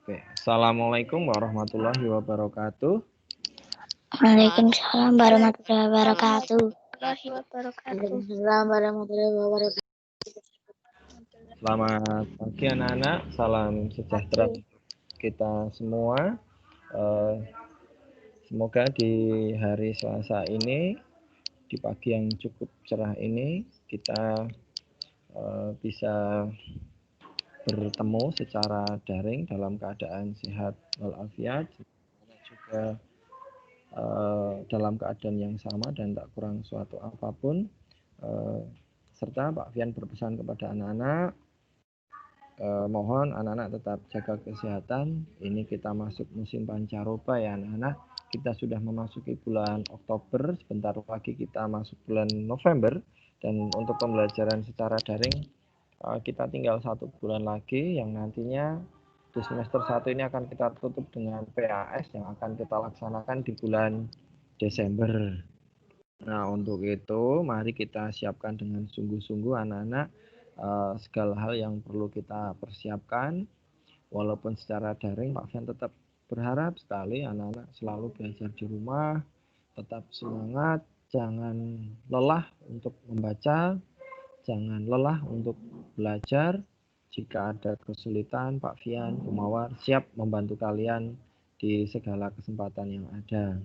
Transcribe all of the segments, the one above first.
Oke. Assalamualaikum warahmatullahi wabarakatuh. Waalaikumsalam warahmatullahi wabarakatuh. Waalaikumsalam warahmatullahi wabarakatuh. Selamat pagi anak-anak, salam sejahtera kita semua. Semoga di hari Selasa ini, di pagi yang cukup cerah ini, kita bisa bertemu secara daring dalam keadaan sehat walafiat, juga dalam keadaan yang sama dan tak kurang suatu apapun. Serta Pak Fian berpesan kepada anak-anak, mohon anak-anak tetap jaga kesehatan. Ini kita masuk musim pancaroba ya anak-anak. Kita sudah memasuki bulan Oktober, sebentar lagi kita masuk bulan November. Dan untuk pembelajaran secara daring, kita tinggal 1 bulan lagi, yang nantinya di semester 1 ini akan kita tutup dengan PAS yang akan kita laksanakan di bulan Desember. Nah, untuk itu mari kita siapkan dengan sungguh-sungguh anak-anak segala hal yang perlu kita persiapkan. Walaupun secara daring, Pak Fian tetap berharap sekali anak-anak selalu belajar di rumah, tetap semangat, jangan lelah untuk membaca, jangan lelah untuk belajar. Jika ada kesulitan, Pak Fian, Bu Mawar siap membantu kalian di segala kesempatan yang ada.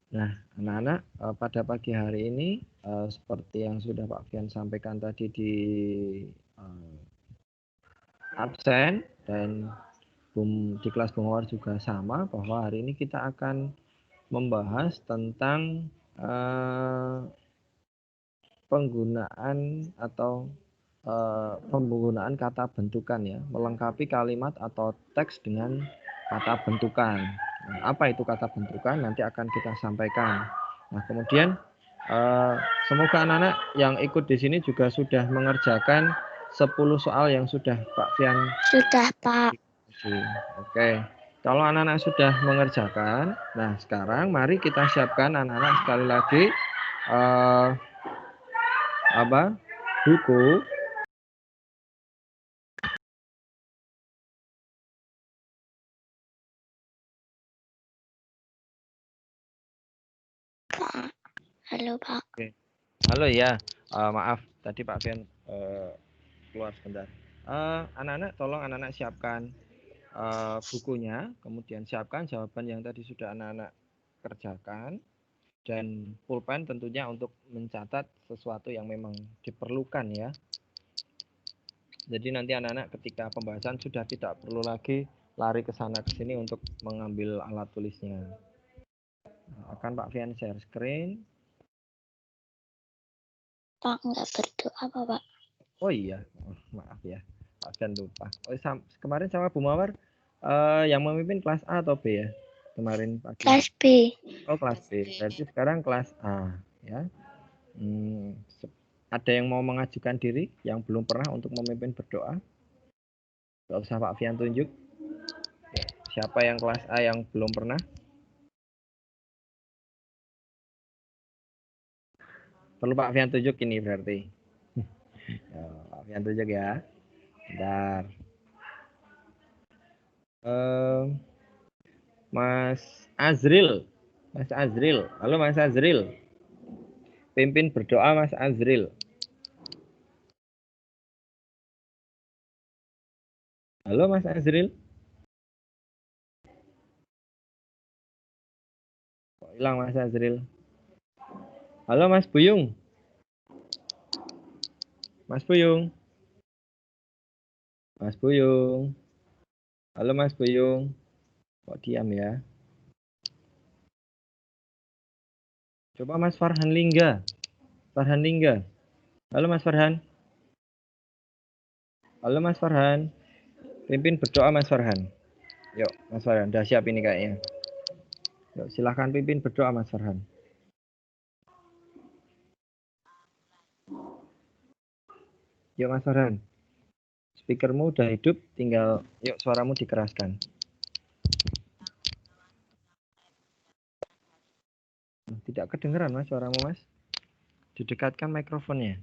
Nah, anak-anak, pada pagi hari ini, seperti yang sudah Pak Fian sampaikan tadi di absen, dan di kelas Bu Mawar juga sama, bahwa hari ini kita akan membahas tentang penggunaan atau penggunaan kata bentukan ya, melengkapi kalimat atau teks dengan kata bentukan. Nah, apa itu kata bentukan? Nanti akan kita sampaikan. Nah, kemudian semoga anak-anak yang ikut di sini juga sudah mengerjakan 10 soal yang sudah Pak Fian. Sudah, Pak. Oke. Kalau anak-anak sudah mengerjakan, nah sekarang mari kita siapkan anak-anak sekali lagi buku. Pak. Halo, Pak. Oke. Halo ya, maaf tadi Pak Fian keluar sebentar. Anak-anak, tolong anak-anak siapkan bukunya, kemudian siapkan jawaban yang tadi sudah anak-anak kerjakan, dan pulpen tentunya untuk mencatat sesuatu yang memang diperlukan ya. Jadi nanti anak-anak ketika pembahasan sudah tidak perlu lagi lari ke sana ke sini untuk mengambil alat tulisnya. Akan Pak Fian share screen. Pak, nggak berdoa apa, Pak? Oh iya, maaf ya, Pak Fian lupa. Oh, kemarin sama Bu Mawar yang memimpin kelas A atau B ya? Kemarin pagi. Kelas B. Oh, kelas B. Berarti sekarang kelas A ya. Ada yang mau mengajukan diri yang belum pernah untuk memimpin berdoa? Gak usah Pak Fian tunjuk. Siapa yang kelas A yang belum pernah? Perlu Pak Fian tunjuk ini berarti. Pak Fian tunjuk ya. Bentar. Mas Azril. Mas Azril. Halo Mas Azril. Pimpin berdoa Mas Azril. Halo Mas Azril. Kok hilang Mas Azril? Halo Mas Buyung. Mas Buyung. Mas Buyung. Halo Mas Buyung. Kok diam ya? Coba Mas Farhan Lingga. Farhan Lingga. Halo Mas Farhan. Halo Mas Farhan. Pimpin berdoa Mas Farhan. Yuk Mas Farhan, udah siap ini kayaknya. Yuk silahkan pimpin berdoa Mas Farhan. Yuk Mas Farhan. Speakermu udah hidup, tinggal yuk suaramu dikeraskan. Tidak kedengeran Mas suaramu Mas. Didekatkan mikrofonnya.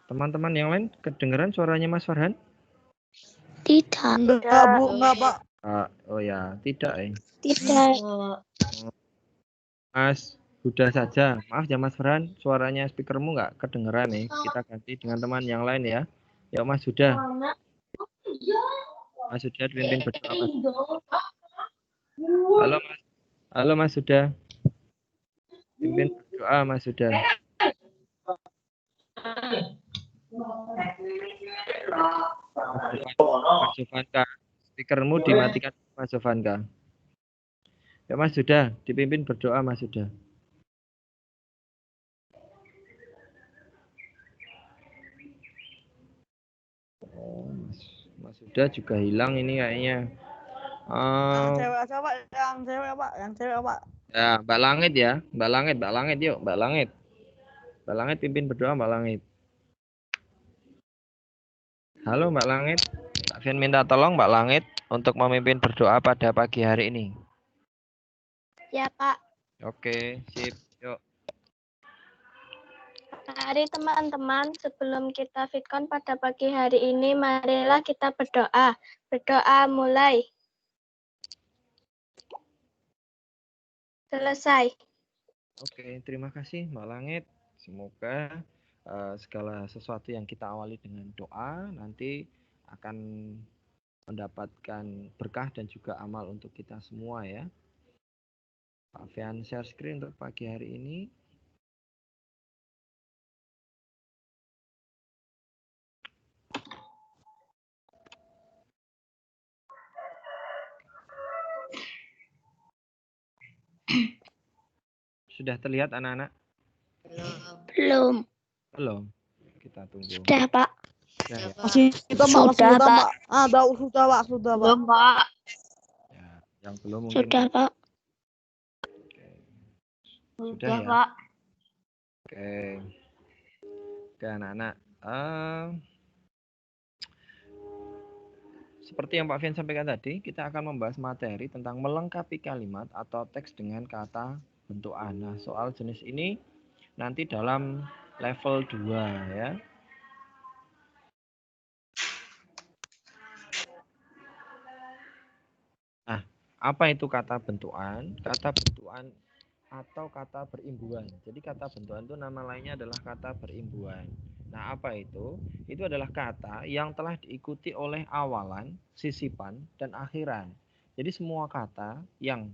Teman-teman yang lain kedengaran suaranya Mas Farhan? Tidak. Enggak, Bu. Enggak, Pak. Oh ya, tidak. Tidak. Mas Huda saja. Maaf ya Mas Farhan, suaranya speakermu nggak kedengeran nih. Kita ganti dengan teman yang lain ya. Yuk Mas Huda. Mas Huda pimpin berdoa Mas. Halo Mas. Halo Mas Huda. Pimpin berdoa Mas Huda. Mas Jovanka. Speakermu dimatikan Mas Jovanka. Ya Mas Huda, dipimpin berdoa Mas Huda. Oh, Mas Huda juga hilang ini kayaknya. Yang cewek aja, Pak. Yang cewek, Pak. Yang cewek, Pak. Ya, Mbak Langit ya. Mbak Langit yuk, Mbak Langit. Mbak Langit pimpin berdoa Mbak Langit. Halo Mbak Langit. Pak Fian minta tolong Mbak Langit untuk memimpin berdoa pada pagi hari ini. Ya, Pak. Oke, sip. Yuk. Mari teman-teman, sebelum kita fitcon pada pagi hari ini, marilah kita berdoa. Berdoa mulai. Selesai. Oke, terima kasih Mbak Langit. Semoga segala sesuatu yang kita awali dengan doa nanti akan mendapatkan berkah dan juga amal untuk kita semua ya. Pak Fian share screen untuk pagi hari ini. Sudah terlihat anak-anak? Belum. Belum. Kita tunggu. Sudah, Pak. Sudah ya. Masih kita, Pak. Sudah, Pak. Sudah, Pak. Sudah, Pak. Belum, Pak. Ya, yang belum mungkin. Sudah, Pak. Sudah ya. Pak. Oke. Oke anak-anak. Seperti yang Pak Fian sampaikan tadi, kita akan membahas materi tentang melengkapi kalimat atau teks dengan kata bentukan. Nah, soal jenis ini nanti dalam level 2 ya. Nah, apa itu kata bentukan? Kata bentukan atau kata berimbuhan. Jadi kata bentukan itu nama lainnya adalah kata berimbuhan. Nah, apa itu? Itu adalah kata yang telah diikuti oleh awalan, sisipan, dan akhiran. Jadi semua kata yang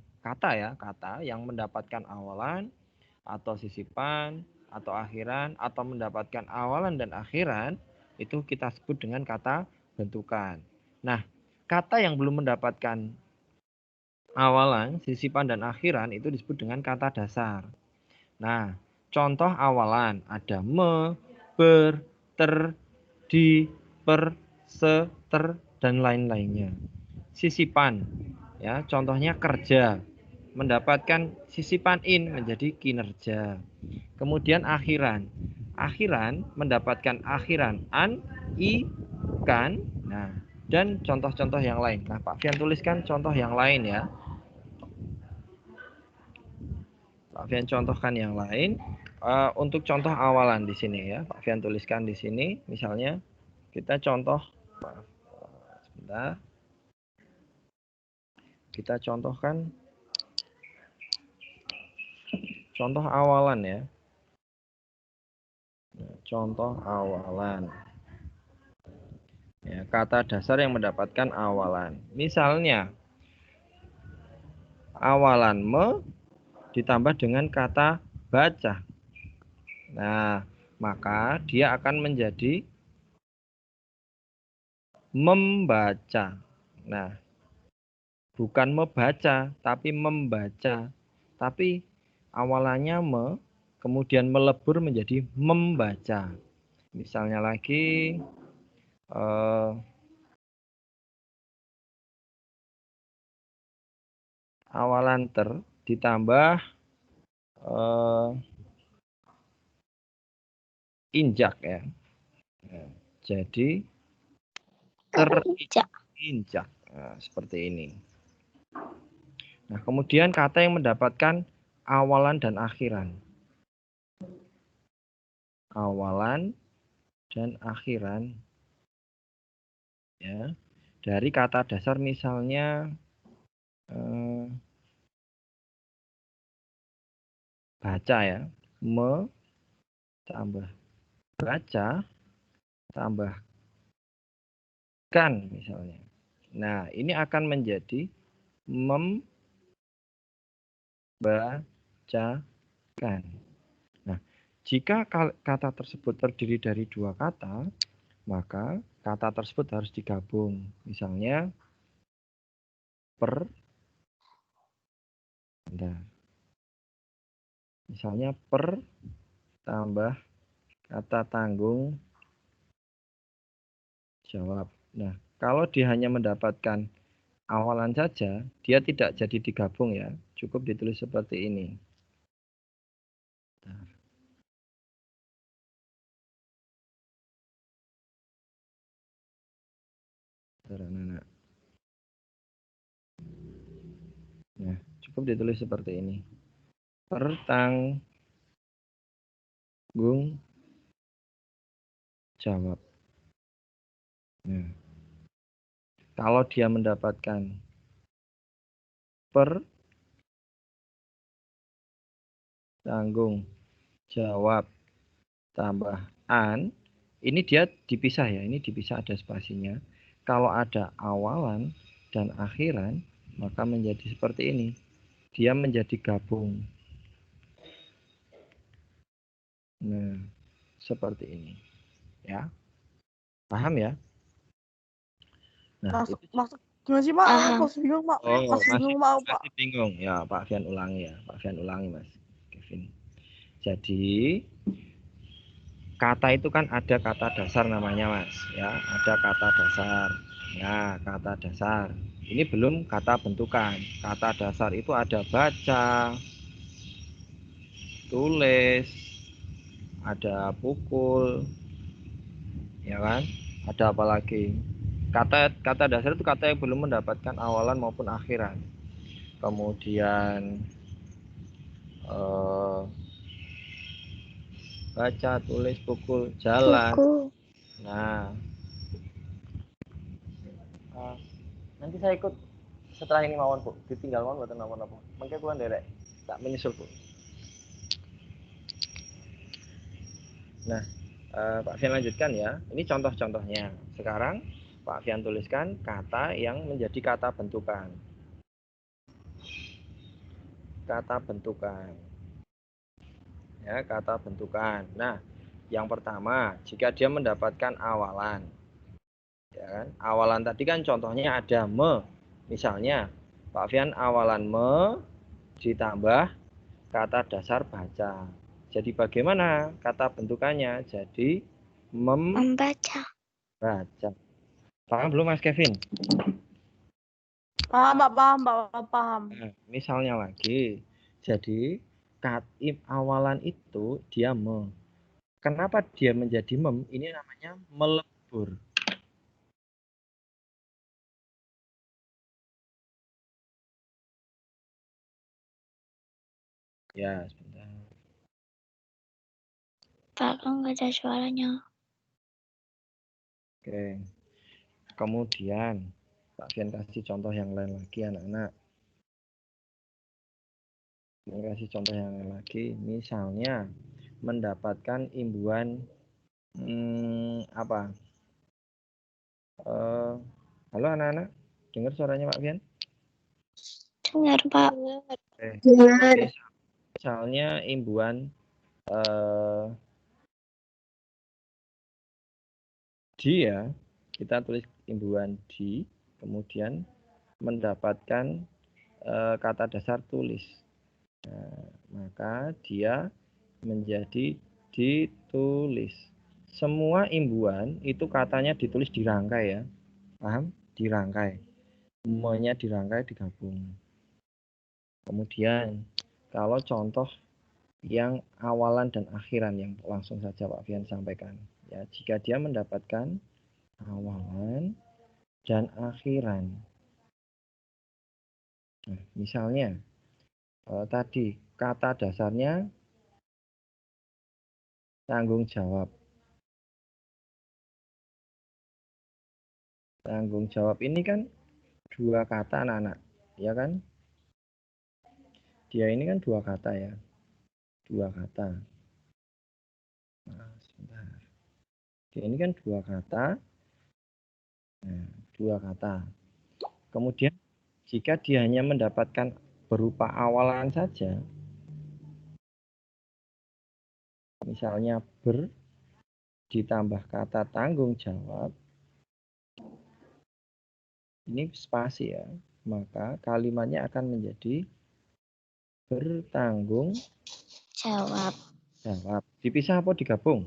mendapatkan awalan atau sisipan atau akhiran atau mendapatkan awalan dan akhiran itu kita sebut dengan kata bentukan. Nah, kata yang belum mendapatkan awalan, sisipan, dan akhiran itu disebut dengan kata dasar. Nah, contoh awalan ada me, ber, ter, di, per, se, ter, dan lain-lainnya. Sisipan, ya, contohnya kerja, mendapatkan sisipan in menjadi kinerja. Kemudian akhiran, mendapatkan akhiran an, i, kan, nah, dan contoh-contoh yang lain. Nah, Pak Fian tuliskan contoh yang lain ya. Pak Fian contohkan yang lain. Untuk contoh awalan di sini ya, Pak Fian tuliskan di sini. Misalnya kita contoh, sebentar. Kita contohkan contoh awalan ya. Contoh awalan. Ya, kata dasar yang mendapatkan awalan. Misalnya awalan me ditambah dengan kata baca. Nah, maka dia akan menjadi membaca. Nah, bukan membaca, tapi membaca. Tapi awalannya me, kemudian melebur menjadi membaca. Misalnya lagi, awalan ter ditambah injak ya. Jadi terinjak. Nah, seperti ini. Nah, kemudian kata yang mendapatkan awalan dan akhiran. Awalan dan akhiran. Ya, dari kata dasar misalnya baca ya, me tambah baca tambah kan misalnya. Nah, ini akan menjadi membacakan. Nah, jika kata tersebut terdiri dari dua kata, maka kata tersebut harus digabung. Misalnya misalnya per tambah kata tanggung jawab. Nah, kalau dia hanya mendapatkan awalan saja, dia tidak jadi digabung ya. Cukup ditulis seperti ini. Nah, cukup ditulis seperti ini. Pertanggung jawab. Nah, kalau dia mendapatkan tanggung jawab tambah an, ini dia dipisah ya, ini dipisah ada spasinya. Kalau ada awalan dan akhiran, maka menjadi seperti ini. Dia menjadi gabung. Nah, seperti ini. Ya. Paham ya? Nah, Maksud gimana sih, Pak? Masih bingung, Pak. Masih bingung. Ya, Pak Fian ulangi ya. Pak Fian ulangi, Mas Kevin. Jadi, kata itu kan ada kata dasar namanya, Mas. Ya, ada kata dasar. Ya, kata dasar. Ini belum kata bentukan. Kata dasar itu ada baca, tulis, ada pukul, ya kan? Ada apa lagi? Kata dasar itu kata yang belum mendapatkan awalan maupun akhiran. Kemudian baca, tulis, pukul, jalan. Nah, nanti saya ikut setelah ini mawon Bu. Ditinggal mawon mboten napa-napa. Mengke kula nderek tak menyusul Bu. Nah, Pak Fian lanjutkan ya. Ini contoh-contohnya. Sekarang Pak Fian tuliskan kata yang menjadi kata bentukan. Kata bentukan. Ya, kata bentukan. Nah, yang pertama, jika dia mendapatkan awalan. Ya kan? Awalan tadi kan contohnya ada me. Misalnya, Pak Fian awalan me ditambah kata dasar baca. Jadi bagaimana kata bentukannya? Jadi membaca. Paham belum Mas Kevin? Paham, Pak, paham. Nah, misalnya lagi, jadi awalan itu dia me. Kenapa dia menjadi mem? Ini namanya melebur. Ya, sebentar. Pak, nggak ada suaranya. Oke. Kemudian, Pak Fian kasih contoh yang lain lagi anak-anak. Kasih contoh yang lain lagi. Misalnya, mendapatkan imbuhan apa? Halo anak-anak, dengar suaranya Pak Fian? Dengar, Pak. Dengar. Misalnya imbuhan dia, kita tulis imbuhan di, kemudian mendapatkan kata dasar tulis. Nah, maka dia menjadi ditulis. Semua imbuhan itu katanya ditulis dirangkai ya. Paham? Dirangkai. Semuanya dirangkai digabung. Kemudian kalau contoh yang awalan dan akhiran yang langsung saja Pak Fian sampaikan. Ya, jika dia mendapatkan awalan dan akhiran. Nah, misalnya tadi kata dasarnya tanggung jawab. Tanggung jawab ini kan dua kata anak-anak, ya kan? Dia ini kan dua kata ya. Dua kata. Nah, sebentar. Dia ini kan dua kata. Nah, dua kata. Kemudian jika dia hanya mendapatkan berupa awalan saja, misalnya ber ditambah kata tanggung jawab, ini spasi ya, maka kalimatnya akan menjadi bertanggung Jawab. jawab. Dipisah apa digabung?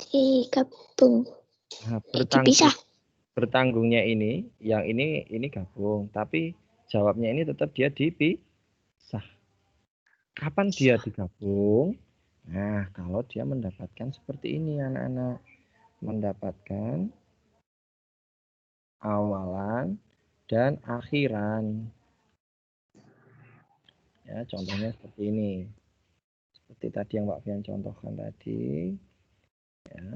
Digabung. Nah, Dipisah. bertanggungnya ini, yang ini gabung, tapi jawabnya ini tetap dia dipisah. Kapan dia digabung? Nah, kalau dia mendapatkan seperti ini anak-anak, mendapatkan awalan dan akhiran. Ya, contohnya seperti ini. Seperti tadi yang Pak Fian contohkan tadi. Ya.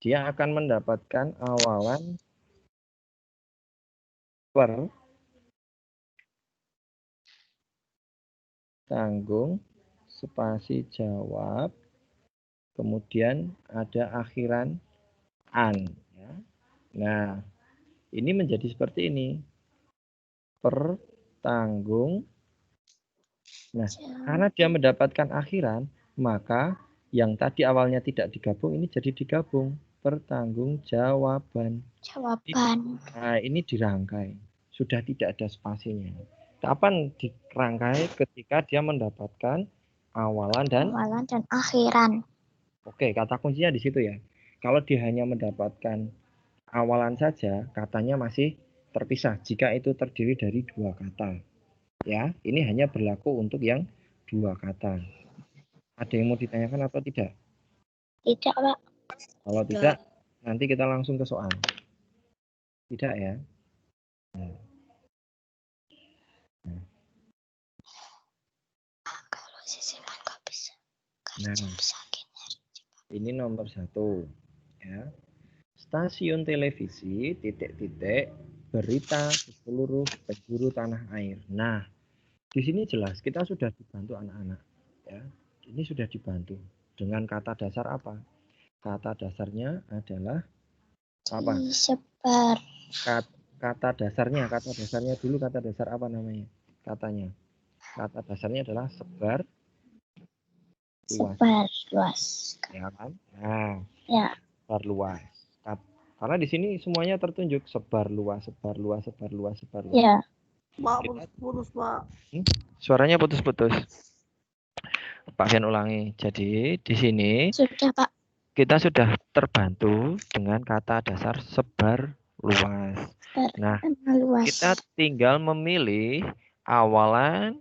Dia akan mendapatkan awalan per tanggung spasi jawab, kemudian ada akhiran an. Ya. Nah, ini menjadi seperti ini. Per tanggung. Nah, karena dia mendapatkan akhiran, maka yang tadi awalnya tidak digabung ini jadi digabung. Pertanggungjawaban. Jawaban. Nah, ini dirangkai. Sudah tidak ada spasinya. Kapan dirangkai? Ketika dia mendapatkan awalan dan Akhiran. Oke, kata kuncinya di situ ya. Kalau dia hanya mendapatkan awalan saja, katanya masih terpisah jika itu terdiri dari dua kata. Ya, ini hanya berlaku untuk yang dua kata. Ada yang mau ditanyakan atau tidak? Tidak, Pak. Kalau tidak, nanti kita langsung ke soal. Tidak ya? Nah. Kalau sisipan nggak bisa. Nah, ini nomor 1. Ya. Stasiun televisi titik-titik berita seluruh penjuru tanah air. Nah, di sini jelas kita sudah dibantu anak-anak. Ya, ini sudah dibantu dengan kata dasar apa? Kata dasarnya adalah apa? Disebar. Kata dasarnya dulu, kata dasar apa namanya? Kata dasarnya adalah sebar luas. Sebar luas. Ya kan? Nah, ya. Sebar luas. Karena di sini semuanya tertunjuk sebar luas. Ya. Pak, putus, Pak. Suaranya putus-putus. Pak Fian ulangi. Jadi di sini Sudah, Pak. kita sudah terbantu dengan kata dasar sebar luas. Nah, kita tinggal memilih awalan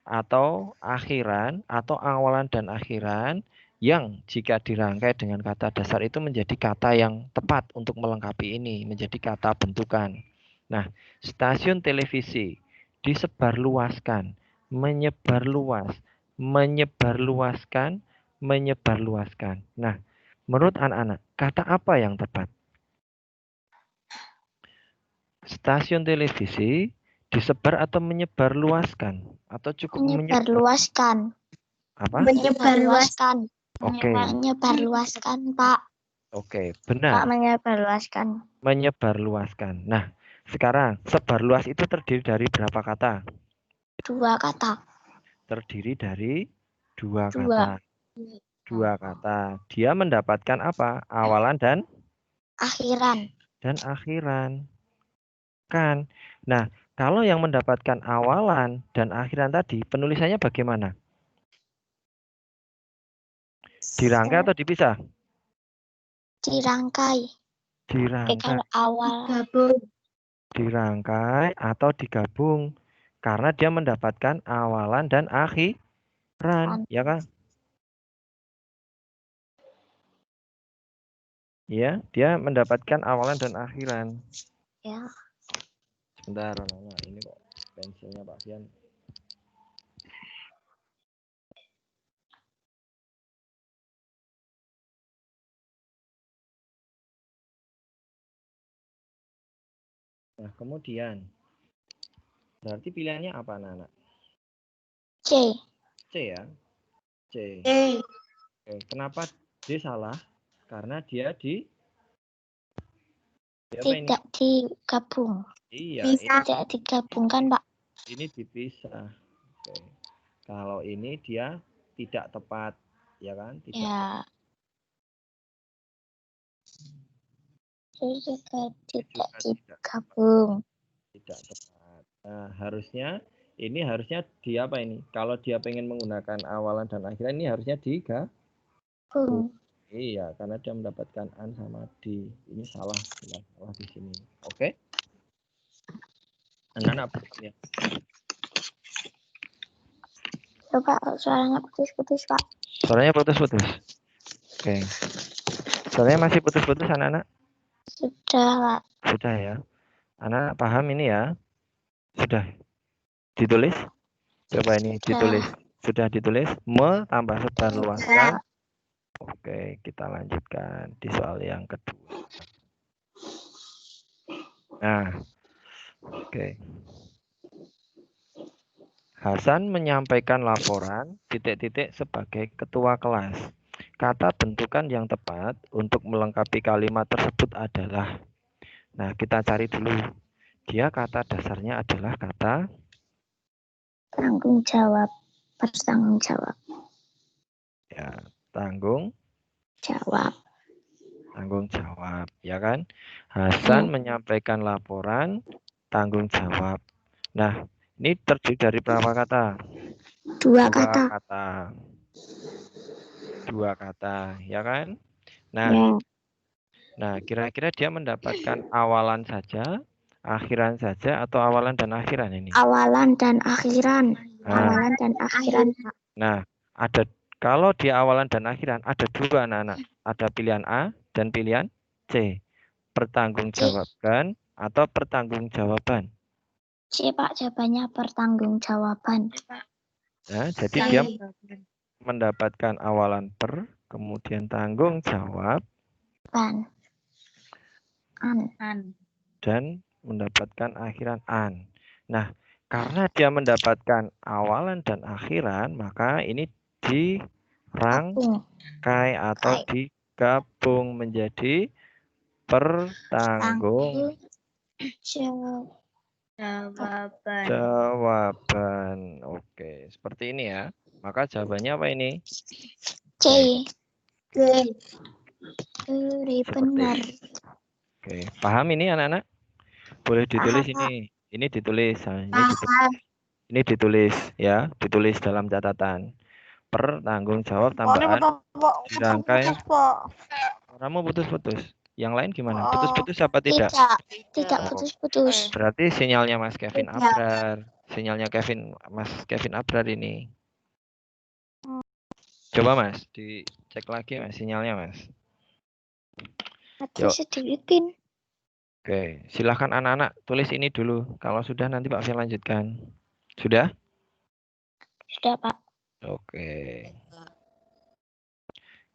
atau akhiran atau awalan dan akhiran yang jika dirangkai dengan kata dasar itu menjadi kata yang tepat untuk melengkapi ini, menjadi kata bentukan. Nah, stasiun televisi disebarluaskan, menyebarluaskan. Nah, menurut anak-anak, kata apa yang tepat? Stasiun televisi disebar atau menyebarluaskan? Atau cukup menyebarluaskan? Apa? Menyebarluaskan. Oke. Menyebarluaskan, Pak. Oke, benar. Pak, menyebarluaskan. Menyebarluaskan. Nah, sekarang sebar luas itu terdiri dari berapa kata? Dua kata. Terdiri dari dua kata. Dua kata. Dia mendapatkan apa? Awalan dan akhiran. Kan. Nah, kalau yang mendapatkan awalan dan akhiran tadi, penulisannya bagaimana? Dirangkai atau dipisah? Dirangkai. Dirangkai. Awal. Dirangkai atau digabung. Karena dia mendapatkan awalan dan akhiran. Ya kan? Ya, dia mendapatkan awalan dan akhiran. Ya. Sebentar, ini kok pensilnya Pak Fian Nah, kemudian berarti pilihannya apa, anak-anak? C. C ya. C. E. Oke. Kenapa D salah? Karena dia di apa ini? Tidak digabung. Iya, Tidak digabungkan, Pak. ini dipisah. Oke. Kalau ini dia tidak tepat, ya kan? Tidak. Ya. Itu juga tidak digabung. Tidak tepat. Nah, ini harusnya di apa ini? Kalau dia pengen menggunakan awalan dan akhiran, ini harusnya digabung. Iya, karena dia mendapatkan an sama di. Ini salah di sini. Oke? Anak-anak ya. Coba suaranya putus-putus, Pak. Suaranya putus-putus. Oke. Suaranya masih putus-putus, anak-anak? Sudah, Pak. Sudah ya. Anak paham ini ya? Sudah ditulis? Coba ini ditulis. Sudah ditulis? Tambah sebar luaskan. Oke, kita lanjutkan di soal yang kedua. Nah, oke. Hasan menyampaikan laporan titik-titik sebagai ketua kelas. Kata bentukan yang tepat untuk melengkapi kalimat tersebut adalah. Nah, kita cari dulu. Dia kata dasarnya adalah kata tanggung jawab, bertanggung jawab. Ya, tanggung jawab, ya kan? Hasan menyampaikan laporan tanggung jawab. Nah, ini terdiri dari berapa kata? Dua kata. Dua kata, ya kan? Nah, Ya. Nah, kira-kira dia mendapatkan awalan saja, akhiran saja, atau awalan dan akhiran ini? Awalan dan akhiran. Awalan dan akhiran. Nah, kalau dia awalan dan akhiran, ada dua, anak-anak. Ada pilihan A dan pilihan C. Pertanggungjawabkan atau pertanggungjawaban. C, Pak, jawabannya pertanggungjawaban. Nah, jadi dia mendapatkan awalan kemudian tanggung jawab, dan mendapatkan akhiran an. Nah, karena dia mendapatkan awalan dan akhiran, maka ini dirangkai atau digabung menjadi pertanggungjawaban. Oke, seperti ini ya. Maka jawabannya apa ini? C. Benar. Oke, paham ini anak-anak? Boleh ditulis ini. Ini ditulis. Ini ditulis ya, ditulis dalam catatan. Pertanggungjawab tambahan dirangkai. Kamu putus-putus. Yang lain gimana? Putus-putus apa tidak? Tidak putus-putus. Berarti sinyalnya Mas Kevin Abrar. Sinyalnya Mas Kevin Abrar ini. Coba Mas, dicek lagi Mas sinyalnya Mas. Yuk. Sedikit. Oke, silahkan anak-anak tulis ini dulu. Kalau sudah nanti Pak Fian lanjutkan. Sudah? Sudah, Pak. Oke.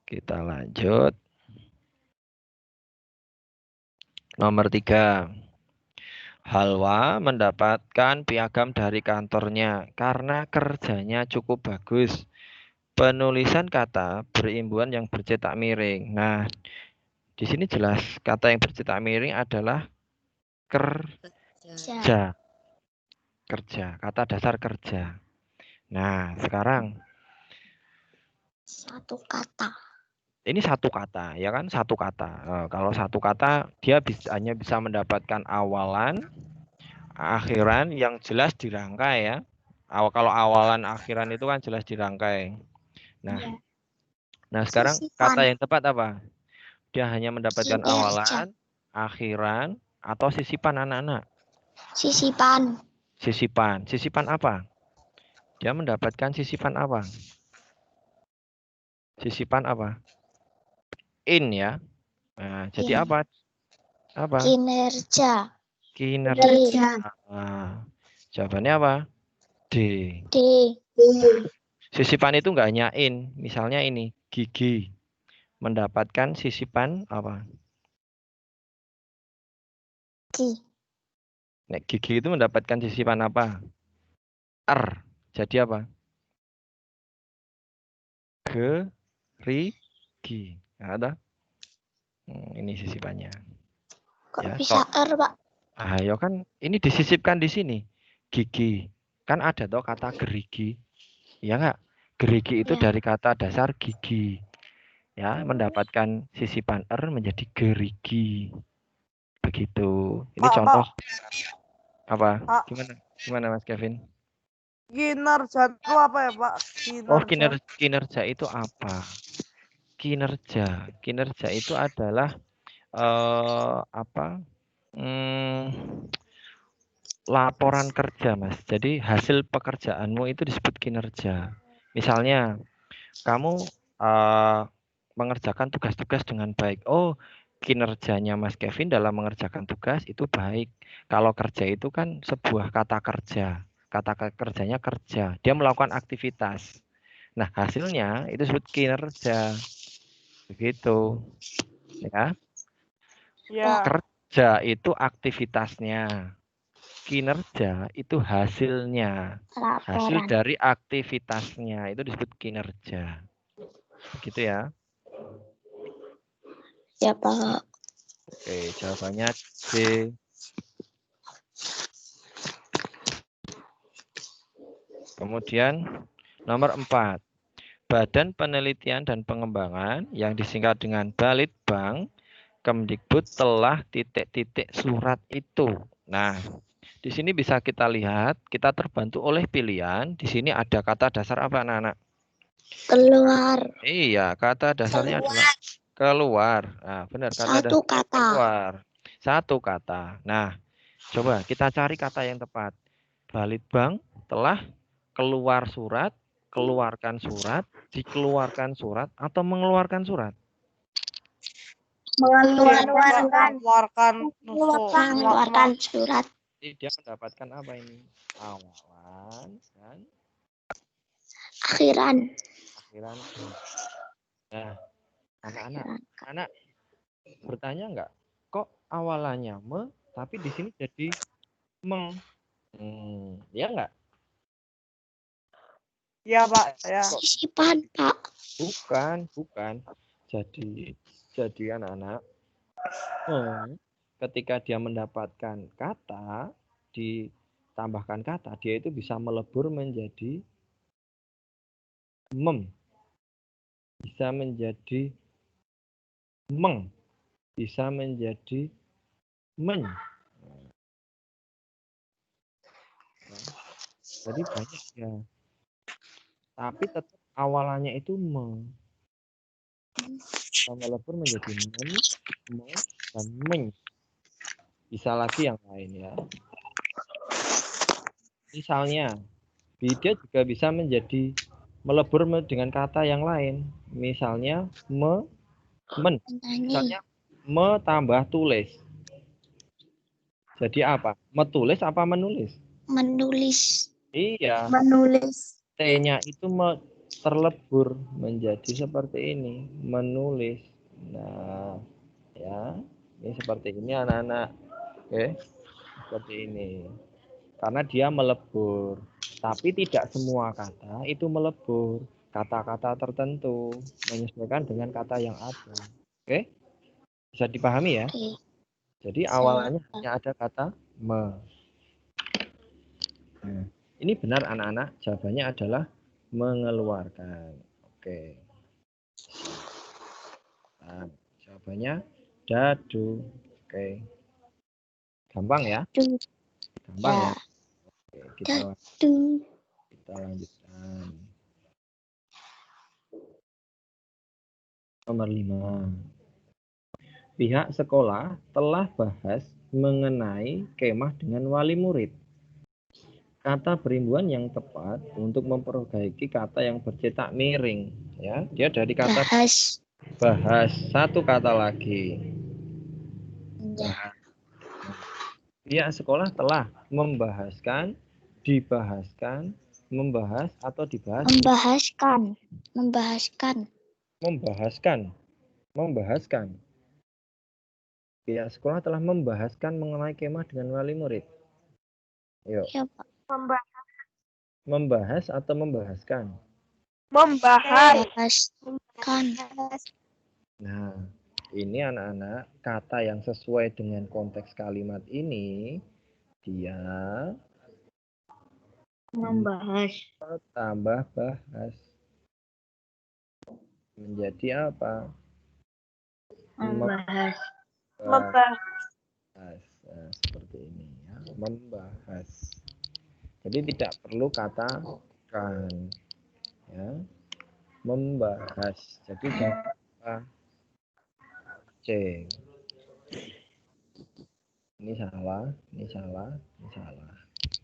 Kita lanjut. Nomor 3. Halwa mendapatkan piagam dari kantornya karena kerjanya cukup bagus. Penulisan kata berimbuhan yang bercetak miring. Nah, di sini jelas kata yang bercetak miring adalah kerja. Kata dasar kerja. Nah, sekarang satu kata. Ini satu kata, ya kan? Satu kata. Kalau satu kata, dia hanya bisa mendapatkan awalan, akhiran yang jelas dirangkai ya. Kalau awalan, akhiran itu kan jelas dirangkai. Nah, sekarang kata yang tepat apa? Dia hanya mendapatkan awalan, akhiran, atau sisipan anak-anak. Sisipan. Sisipan apa? Dia mendapatkan sisipan apa? Sisipan apa? In ya. Nah, jadi apa? Kinerja. Nah, jawabannya apa? D. Sisipan itu enggak hanya in. Misalnya ini, gigi. Mendapatkan sisipan apa? Nek gigi itu mendapatkan sisipan apa? R. Jadi apa? Gerigi. Nah, ada? Ini sisipannya. Kok Ya, bisa R, Pak? Ayo kan ini disisipkan di sini. Gigi. Kan ada toh kata gerigi. Ya enggak? Gerigi itu Ya. dari kata dasar gigi. Ya, mendapatkan sisipan R menjadi gerigi. Begitu. Ini Pak, contoh Pak, apa? Pak. Gimana? Gimana Mas Kevin? Kinerja itu apa ya, Pak? Oh, Kinerja. kinerja itu apa? Kinerja itu adalah apa? Laporan kerja, Mas. Jadi hasil pekerjaanmu itu disebut kinerja. Misalnya, kamu mengerjakan tugas-tugas dengan baik. Oh, kinerjanya Mas Kevin dalam mengerjakan tugas itu baik. Kalau kerja itu kan sebuah kata kerja. Kata kerjanya kerja. Dia melakukan aktivitas. Nah, hasilnya itu disebut kinerja. Begitu. Ya. Ya. Kerja itu aktivitasnya. Kinerja itu hasilnya. Hasil Laporan. dari aktivitasnya itu disebut kinerja. Begitu ya. Ya, Pak. Oke, jawabannya C. Kemudian nomor 4. Badan Penelitian dan Pengembangan yang disingkat dengan Balitbang Kemdikbud telah titik-titik surat itu. Nah, di sini bisa kita lihat, kita terbantu oleh pilihan. Di sini ada kata dasar apa, anak-anak? Keluar. Iya, kata dasarnya adalah keluar. Nah, benar, kata Satu dasarnya kata. keluar. Satu kata. Nah, coba kita cari kata yang tepat. Balitbang telah keluar surat, keluarkan surat, dikeluarkan surat, atau mengeluarkan surat. Mengeluarkan surat. Jadi dia mendapatkan apa ini? Awalan dan Akhiran. akhiran. Nah, anak-anak bertanya enggak? Kok awalannya me, tapi di sini jadi meng? Ya enggak? Ya, Pak. Ya. Sisipan, Pak. Bukan. Jadi anak-anak, ketika dia mendapatkan kata, ditambahkan kata, dia itu bisa melebur menjadi mem, bisa menjadi meng, bisa menjadi men. Jadi banyak ya. Tapi tetap awalannya itu meng. Melebur menjadi men, meng, dan meng. Bisa lagi yang lain ya. Misalnya, dia juga bisa menjadi melebur dengan kata yang lain. Misalnya men. Misalnya me tambah tulis. Jadi apa? Metulis apa menulis? Menulis. Iya. Menulis. T-nya itu terlebur menjadi seperti ini, menulis. Nah, ya. Ini seperti ini anak-anak. Oke. Seperti ini. Karena dia melebur. Tapi tidak semua kata itu melebur. Kata-kata tertentu menyesuaikan dengan kata yang ada. Oke? Bisa dipahami ya? Jadi awalnya hanya ada kata me. Nah, ini benar anak-anak. Jawabannya adalah mengeluarkan. Oke. Nah, jawabannya dadu. Oke. Gampang ya? Gampang ya? Oke, kita lanjutkan. Nomor 5. Pihak sekolah telah bahas mengenai kemah dengan wali murid. Kata perimbuhan yang tepat untuk memperbaiki kata yang bercetak miring. Ya, dia dari kata bahas. Satu kata lagi. Bahas. Pihak sekolah telah membahaskan, dibahaskan, membahas atau dibahas. Membahaskan. Pihak sekolah telah membahaskan mengenai kemah dengan wali murid. Yuk, Ya, Pak. membahas atau membahaskan? Membahas. Bahaskan. Nah, ini anak-anak kata yang sesuai dengan konteks kalimat ini dia Membahas. tambah bahas menjadi apa? Membahas. Membahas. Nah, seperti ini ya, membahas. Jadi tidak perlu kata kan ya. Membahas. Jadi jangan C. Ini salah, ini salah, ini salah.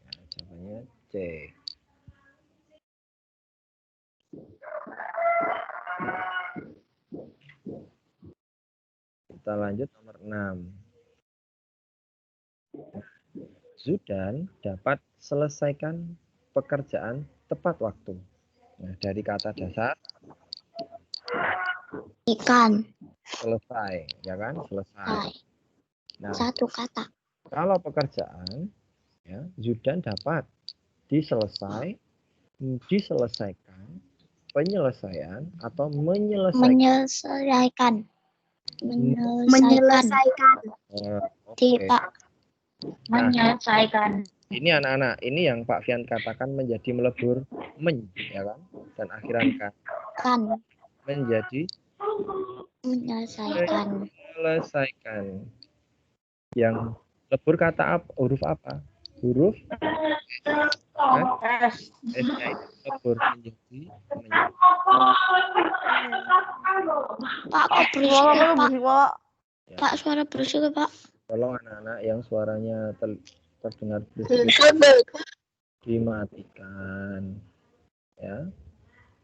Nah, jawabannya C. Kita lanjut nomor 6. Zudan dapat selesaikan pekerjaan tepat waktu. Nah, dari kata dasar Ikan. selesai, ya kan? Selesai. Nah, Satu kata. kalau pekerjaan, ya, Zudan dapat diselesaikan, penyelesaian atau menyelesaikan. Menyelesaikan. Oke. Pak. Nah, Menyelesaikan. ini anak-anak, ini yang Pak Fian katakan menjadi melebur ya kan? Dan akhiran kan menjadi Menyelesaikan. Yang lebur kata apa? Huruf apa? Huruf S. S-nya itu lebur menjadi Pak, kok berisik Suara ya, Pak? berisik, Pak. ya. Pak, suara berisik ya, Pak? Tolong anak-anak yang suaranya terdengar berisik dimatikan. Ya.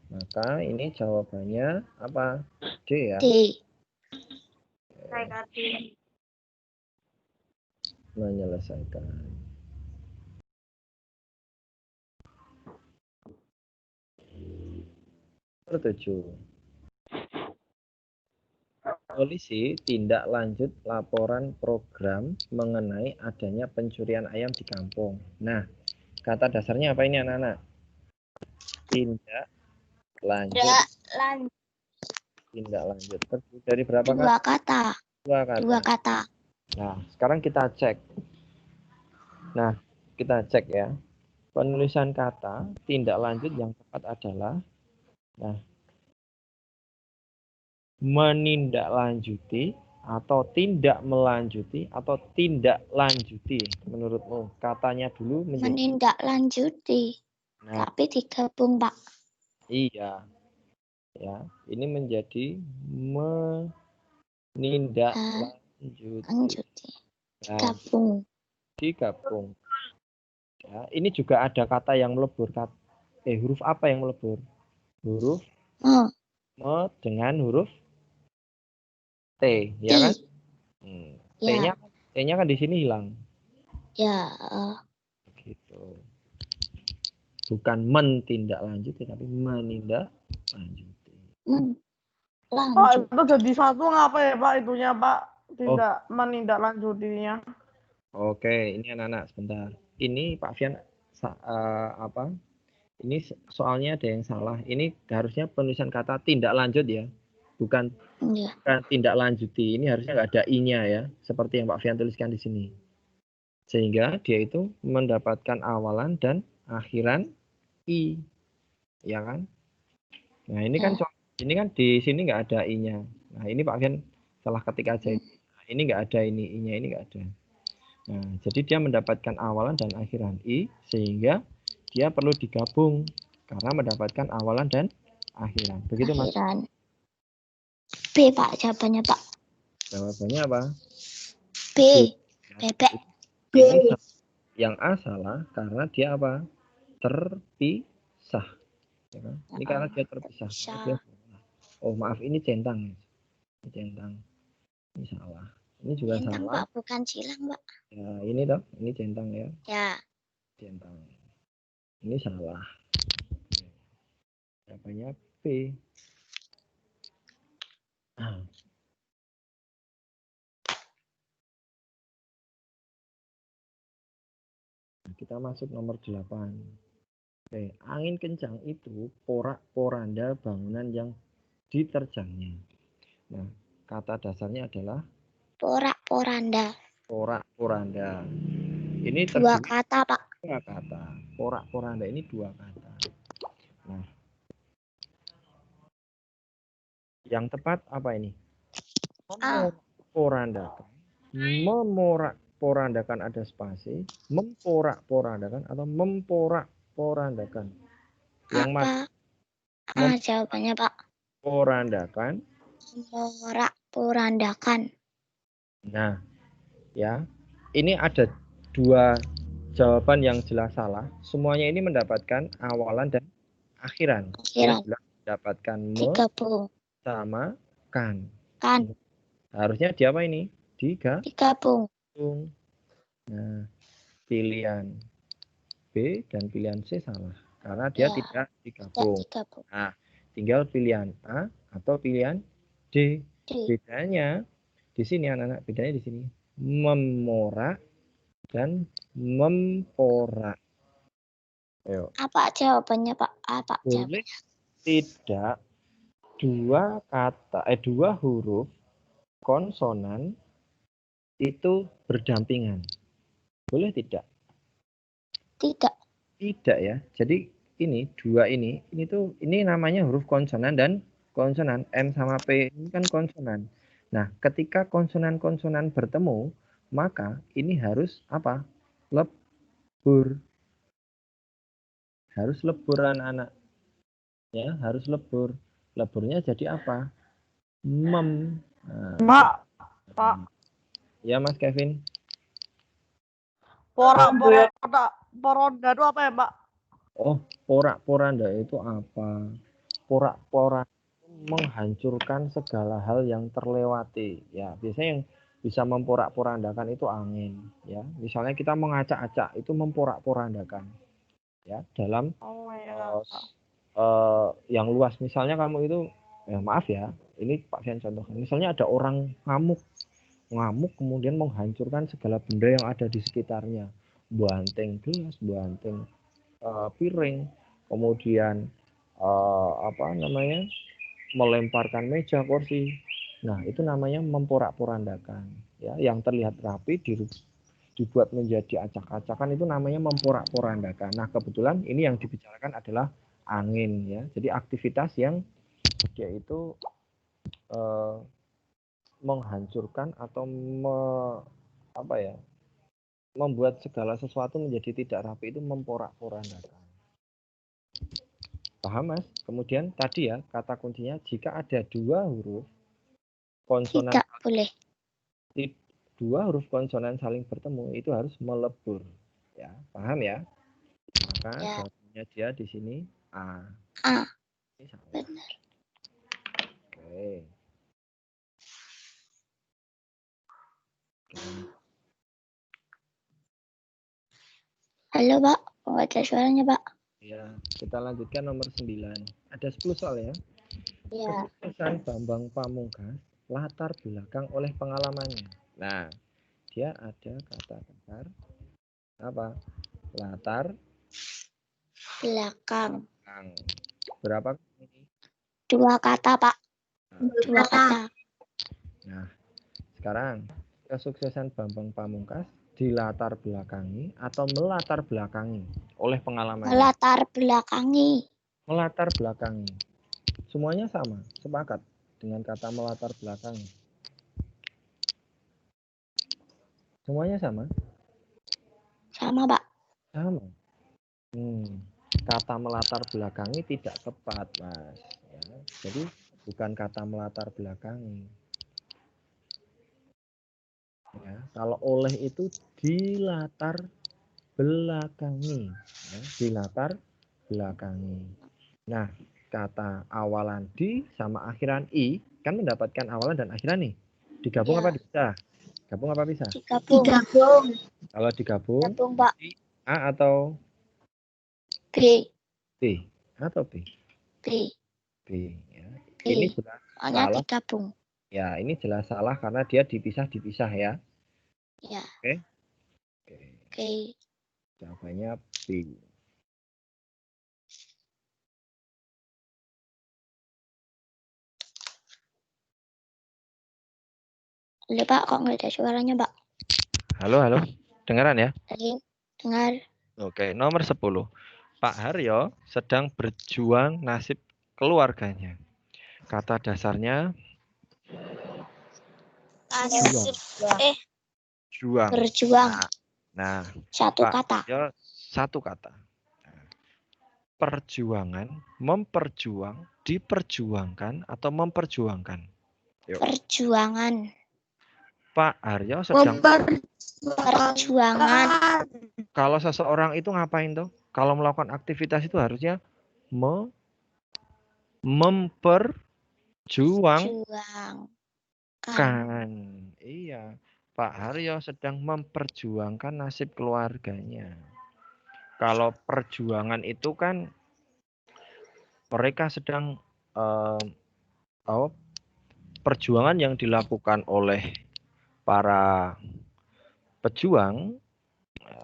Maka ini jawabannya apa? D ya. D. Menyelesaikan. Pertujuh. Polisi tindak lanjut laporan program mengenai adanya pencurian ayam di kampung. Nah, kata dasarnya apa ini anak-anak? Tindak lanjut. Tindak lanjut. Terdiri dari berapa Dua kata? Dua kata. Nah, sekarang kita cek. Nah, kita cek ya. Penulisan kata tindak lanjut yang tepat adalah menindaklanjuti atau tidak melanjuti atau tindak lanjuti. Menurutmu katanya dulu menjadi menindaklanjuti. Nah, Tapi digabung, Pak. iya. Ya, ini menjadi menindaklanjuti. Nah, digabung. Ya, ini juga ada kata yang melebur. Huruf apa yang melebur? Huruf me dengan huruf T, ya kan? T-nya kan di sini hilang. Ya. Gitu. Bukan menindaklanjuti, tapi menindaklanjuti. Pak, itu jadi satu ngapa ya, Pak, itunya, Pak? Tidak menindaklanjutinya. Oke, ini anak-anak sebentar. Ini Pak Fian apa? Ini soalnya ada yang salah. Ini harusnya penulisan kata tindak lanjut ya. Bukan tindak lanjuti. Ini harusnya nggak ada i-nya ya, seperti yang Pak Fian tuliskan di sini. Sehingga dia itu mendapatkan awalan dan akhiran i. Ya kan? Nah, ini kan di sini nggak ada i-nya. Nah, ini Pak Fian salah ketik aja. Nah, ini nggak ada i-nya, ini nggak ada. Nah, jadi dia mendapatkan awalan dan akhiran i, sehingga dia perlu digabung karena mendapatkan awalan dan akhiran. Begitu Mas? B, Pak, jawabannya, Pak. Jawabannya apa? B. Bebek. Ini yang A salah karena dia apa? Terpisah. Ya kan? Ini karena dia terpisah. Oh, maaf, ini centang. Ini centang. Ini salah. Ini juga centang, salah. Pak, bukan silang, Pak. Ya, ini toh, ini centang ya. Ya. Centang. Ini salah. Jawabannya B. kita masuk nomor 8. Oke, angin kencang itu porak-poranda bangunan yang diterjangnya. Nah, kata dasarnya adalah Porak-poranda. porak-poranda. Ini Dua terdiri kata, Pak. dua kata. Porak-poranda ini dua kata. Nah, yang tepat apa ini? Memorak-porandakan. Memorak-porandakan ada spasi. Memporak-porandakan atau memporak-porandakan. Yang Apa? Jawabannya, Pak. Porandakan. Porak-porandakan. Nah, ya, ini ada dua jawaban yang jelas salah. Semuanya ini mendapatkan awalan dan akhiran. Yang jelas mendapatkan digabung sama kan. Harusnya di apa ini? digabung. Nah, pilihan B dan pilihan C salah karena dia tidak digabung. Nah, tinggal pilihan A atau pilihan D. Bedanya di sini anak-anak, bedanya di sini. Memorak dan memporak. Ayo. Apa jawabannya, Pak? Apa boleh jawabannya? Tidak dua huruf konsonan itu berdampingan. Boleh tidak? Tidak ya. Jadi ini dua ini namanya huruf konsonan dan konsonan. M sama P ini kan konsonan. Nah, ketika konsonan-konsonan bertemu, maka ini harus apa? Lebur. Harus lebur anak-anak. Ya, harus lebur. Leburnya jadi apa? Mem. Nah, Pak. Ya, Mas Kevin. Porak-poranda itu apa ya, Pak? Oh, porak-poranda itu apa? Porak-poranda menghancurkan segala hal yang terlewati. Ya, biasanya yang bisa memporak-porandakan itu angin. Ya, misalnya kita mengacak-acak itu memporak-porandakan. Ya, dalam yang luas. Misalnya kamu itu, maaf ya, ini Pak Fian contohkan. Misalnya ada orang ngamuk kemudian menghancurkan segala benda yang ada di sekitarnya. Banting gelas, banting piring, kemudian melemparkan meja, kursi. Nah, itu namanya memporak-porandakan. Ya, yang terlihat rapi dibuat menjadi acak-acakan itu namanya memporak-porandakan. Nah, kebetulan ini yang dibicarakan adalah angin ya. Jadi aktivitas yang dia itu menghancurkan atau membuat segala sesuatu menjadi tidak rapi itu memporak-porandakan. Paham, Mas? Kemudian tadi ya, kata kuncinya jika ada dua huruf konsonan dua huruf konsonan saling bertemu itu harus melebur. Ya, paham ya? Maka jawabannya dia di sini A. Ini salah. Benar. Oke. Halo, Pak. Oh, ada suaranya, Pak. Ya, kita lanjutkan nomor 9. Ada 10 soal ya. Ya. Kesuksesan Bambang Pamungkas latar belakang oleh pengalamannya. Nah, dia ada kata dasar apa? Latar belakang. Berapa ini? Dua kata, Pak. Dua kata. Nah, sekarang kesuksesan Bambang Pamungkas dilatar belakangi atau melatar belakangi oleh pengalaman. Melatar belakangi. Melatar belakangi. Semuanya sama, sepakat dengan kata melatar belakangi. Semuanya sama? Sama, Pak. Sama. Kata melatar belakangi tidak tepat, Mas. Ya, jadi bukan kata melatar belakangi. Ya, kalau oleh itu dilatar belakangi, ya, dilatar belakangi. Nah, kata awalan di sama akhiran i kan mendapatkan awalan dan akhiran nih. Digabung apa bisa? Gabung apa bisa? Digabung. Kalau digabung, Pak. A atau B. B atau B? B. B. Ya. Ini jelas salah. Digabung. Ya, ini jelas salah karena dia dipisah ya. Ya. Oke. Oke. Jawabannya B. Halo Pak, kok nggak ada suaranya Pak? Halo, halo. Dengaran ya? Tadi dengar. Oke, nomor 10. Pak Haryo sedang berjuang nasib keluarganya. Kata dasarnya juang. Berjuang. Nah, Satu Pak kata. Haryo satu kata. Perjuangan, memperjuang, diperjuangkan atau memperjuangkan. Yuk. Perjuangan. Pak Haryo sedang Perjuangan. Kalau seseorang itu ngapain tuh? Kalau melakukan aktivitas itu harusnya memperjuangkan. Juang. Iya, Pak Haryo sedang memperjuangkan nasib keluarganya. Kalau perjuangan itu kan mereka sedang perjuangan yang dilakukan oleh para pejuang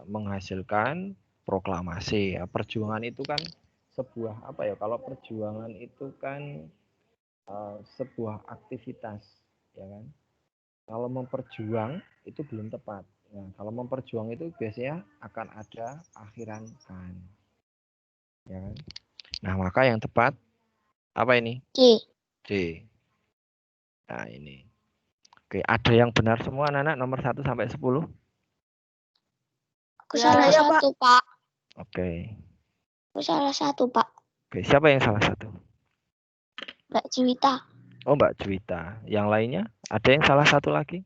menghasilkan proklamasi. Ya, perjuangan itu kan sebuah apa ya? Kalau perjuangan itu kan sebuah aktivitas, ya kan? Kalau memperjuang itu belum tepat. Nah, kalau memperjuang itu biasanya akan ada akhiran kan, ya kan? Nah, maka yang tepat apa ini? D. D. Nah, ini. Oke, ada yang benar semua anak-anak nomor 1 sampai 10? Aku salah satu Pak. Oke. Aku salah satu Pak. Oke, siapa yang salah satu? Mbak Juwita. Oh, Mbak Juwita. Yang lainnya? Ada yang salah satu lagi?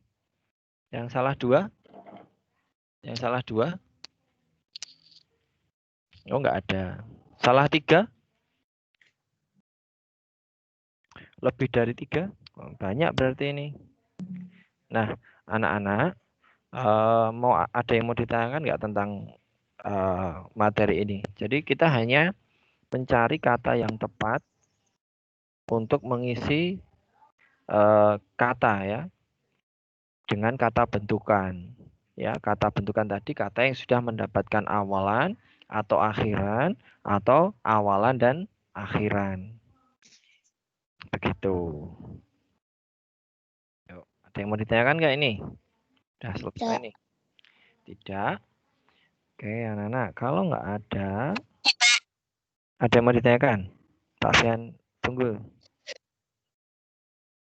Yang salah 2? Yang salah 2? Oh, enggak ada. Salah 3? Lebih dari 3? Oh, banyak berarti ini. Nah, anak-anak, mau ada yang mau ditanyakan nggak tentang materi ini? Jadi kita hanya mencari kata yang tepat untuk mengisi kata ya dengan kata bentukan. Ya, kata bentukan tadi kata yang sudah mendapatkan awalan atau akhiran atau awalan dan akhiran. Begitu. Yuk, ada yang mau ditanyakan nggak ini? Sudah selesai nih. Tidak. Oke, anak-anak. Kalau nggak ada yang mau ditanyakan? Pak Fian, tunggu.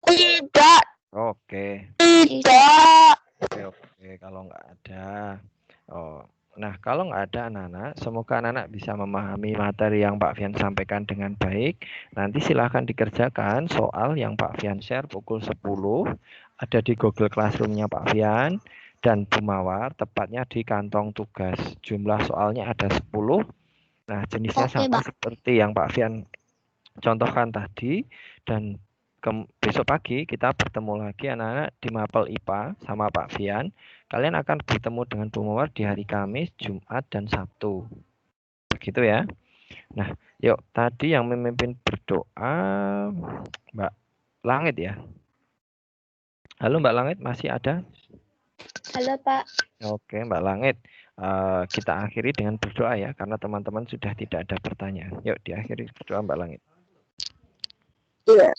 Tidak. Oke. Tidak. Oke. Kalau nggak ada. Nah, kalau nggak ada anak-anak, semoga anak-anak bisa memahami materi yang Pak Fian sampaikan dengan baik. Nanti silahkan dikerjakan soal yang Pak Fian share pukul 10. Ada di Google Classroom-nya Pak Fian dan Bu Mawar, tepatnya di kantong tugas. Jumlah soalnya ada 10. Nah, jenisnya sama seperti yang Pak Fian contohkan tadi. Dan besok pagi kita bertemu lagi anak-anak di Mapel IPA sama Pak Fian. Kalian akan bertemu dengan Bu Mawar di hari Kamis, Jumat, dan Sabtu. Begitu ya. Nah, yuk tadi yang memimpin berdoa Mbak Langit ya. Halo Mbak Langit, masih ada? Halo Pak. Oke Mbak Langit, kita akhiri dengan berdoa ya, karena teman-teman sudah tidak ada pertanyaan. Yuk diakhiri berdoa Mbak Langit. Iya.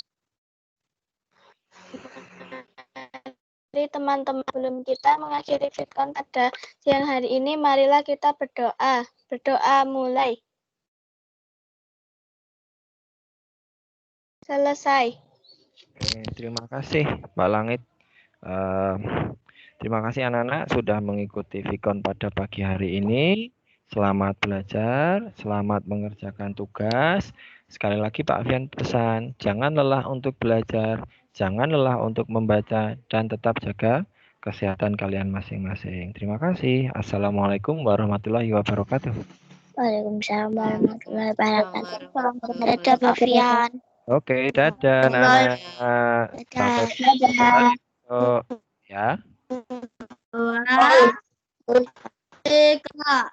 Teman-teman, sebelum kita mengakhiri VidCon pada siang hari ini, marilah kita berdoa. Berdoa mulai. Selesai. Oke, terima kasih Mbak Langit. Terima kasih anak-anak sudah mengikuti VidCon pada pagi hari ini. Selamat belajar, selamat mengerjakan tugas. Sekali lagi Pak Fian pesan, jangan lelah untuk belajar, jangan lelah untuk membaca, dan tetap jaga kesehatan kalian masing-masing. Terima kasih. Assalamualaikum warahmatullahi wabarakatuh. Waalaikumsalam warahmatullahi wabarakatuh. Dadah Pak Fian. Oke, dadah anak-anak. Sampai besok ya. Wah.